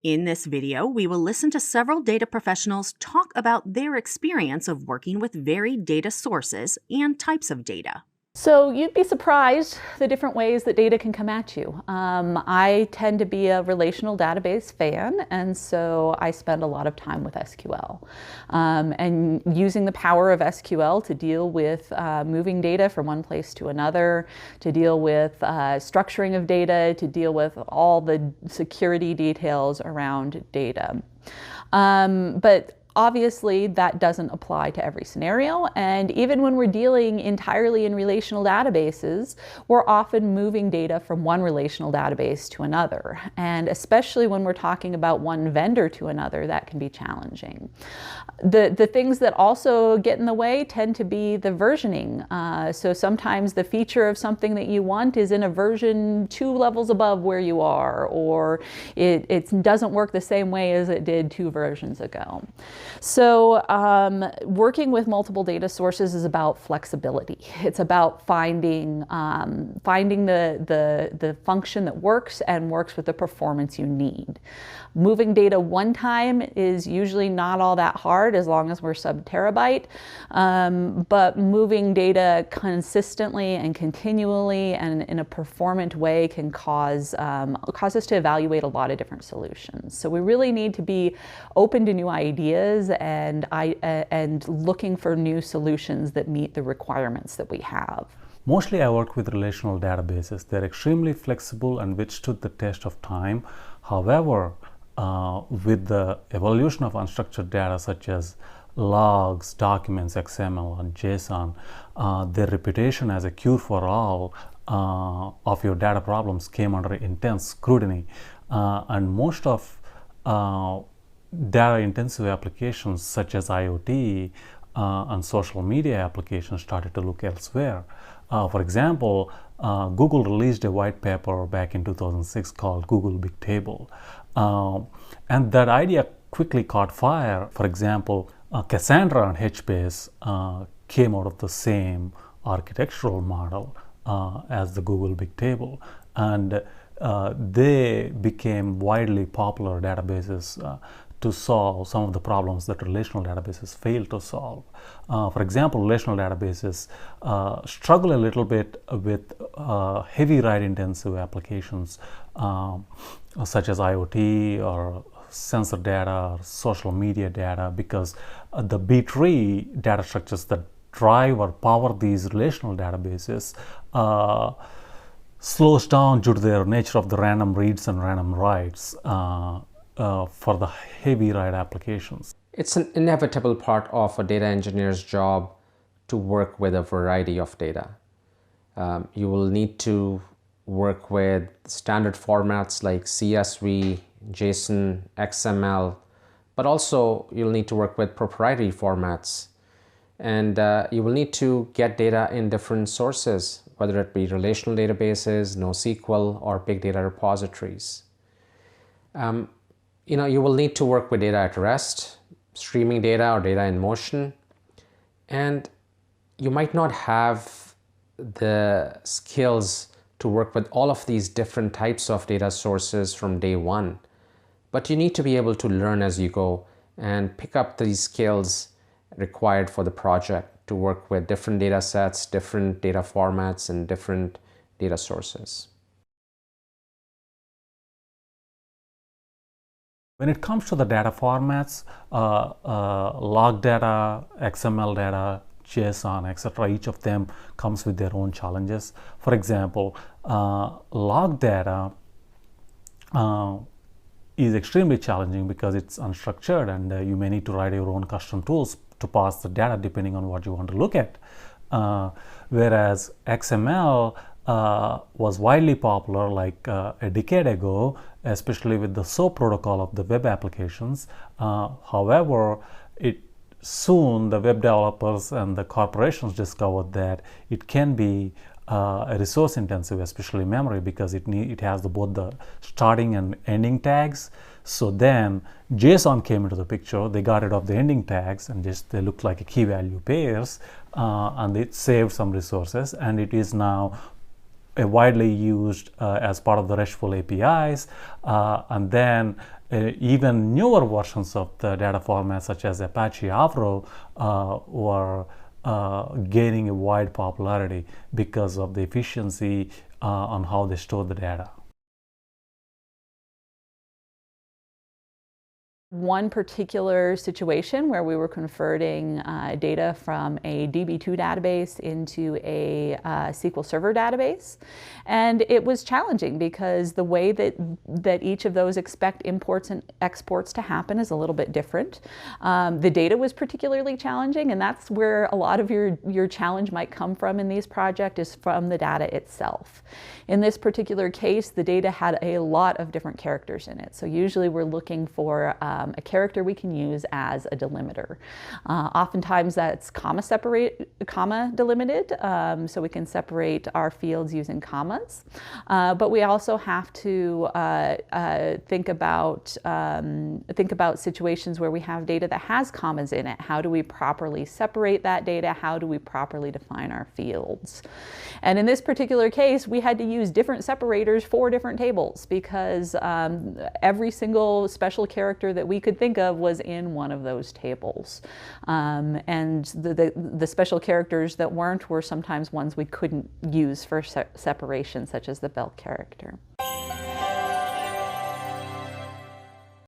In this video, we will listen to several data professionals talk about their experience of working with varied data sources and types of data. So you'd be surprised the different ways that data can come at you. I tend to be a relational database fan, and so I spend a lot of time with SQL. And using the power of SQL to deal with moving data from one place to another, to deal with structuring of data, to deal with all the security details around data. But obviously, that doesn't apply to every scenario, and even when we're dealing entirely in relational databases, we're often moving data from one relational database to another, and especially when we're talking about one vendor to another, that can be challenging. The things that also get in the way tend to be the versioning. So sometimes the feature of something that you want is in a version 2 levels above where you are, or it doesn't work the same way as it did 2 versions ago. So working with multiple data sources is about flexibility. It's about finding the function that works and works with the performance you need. Moving data one time is usually not all that hard as long as we're sub-terabyte, but moving data consistently and continually and in a performant way can cause us to evaluate a lot of different solutions. So we really need to be open to new ideas and looking for new solutions that meet the requirements that we have. Mostly I work with relational databases. They're extremely flexible and withstood the test of time. However, with the evolution of unstructured data such as logs, documents, XML, and JSON, their reputation as a cure for all of your data problems came under intense scrutiny. And most of data-intensive applications such as IoT and social media applications started to look elsewhere. For example, Google released a white paper back in 2006 called Google Big Table. And that idea quickly caught fire. For example, Cassandra and HBase came out of the same architectural model as the Google Big Table. And they became widely popular databases to solve some of the problems that relational databases fail to solve. For example, relational databases struggle a little bit with heavy write-intensive applications such as IoT or sensor data or social media data, because the B-tree data structures that drive or power these relational databases slows down due to their nature of the random reads and random writes for the heavy write applications. It's an inevitable part of a data engineer's job to work with a variety of data. You will need to work with standard formats like CSV, JSON, XML, but also you'll need to work with proprietary formats. And you will need to get data in different sources, whether it be relational databases, NoSQL, or big data repositories. You will need to work with data at rest, streaming data or data in motion, and you might not have the skills to work with all of these different types of data sources from day one. But you need to be able to learn as you go and pick up these skills required for the project to work with different data sets, different data formats, and different data sources. When it comes to the data formats, log data, XML data, JSON, etc., each of them comes with their own challenges. For example, log data is extremely challenging because it's unstructured, and you may need to write your own custom tools to parse the data depending on what you want to look at. Whereas XML was widely popular like a decade ago, especially with the SOAP protocol of the web applications. However, soon the web developers and the corporations discovered that it can be resource intensive, especially memory, because it has both the starting and ending tags. So then JSON came into the picture. They got rid of the ending tags and they look like a key value pairs, and it saved some resources, and it is now widely used as part of the RESTful APIs, and then even newer versions of the data format, such as Apache Avro, were gaining a wide popularity because of the efficiency on how they store the data. One particular situation where we were converting data from a DB2 database into a SQL Server database. And it was challenging because the way that each of those expect imports and exports to happen is a little bit different. The data was particularly challenging, and that's where a lot of your challenge might come from in these projects, is from the data itself. In this particular case, the data had a lot of different characters in it. So usually we're looking for a character we can use as a delimiter. Oftentimes that's comma delimited, so we can separate our fields using commas. But we also have to think about situations where we have data that has commas in it. How do we properly separate that data? How do we properly define our fields? And in this particular case, we had to use different separators for different tables because every single special character that we could think of was in one of those tables. And the special characters that weren't were sometimes ones we couldn't use for separation, such as the bell character.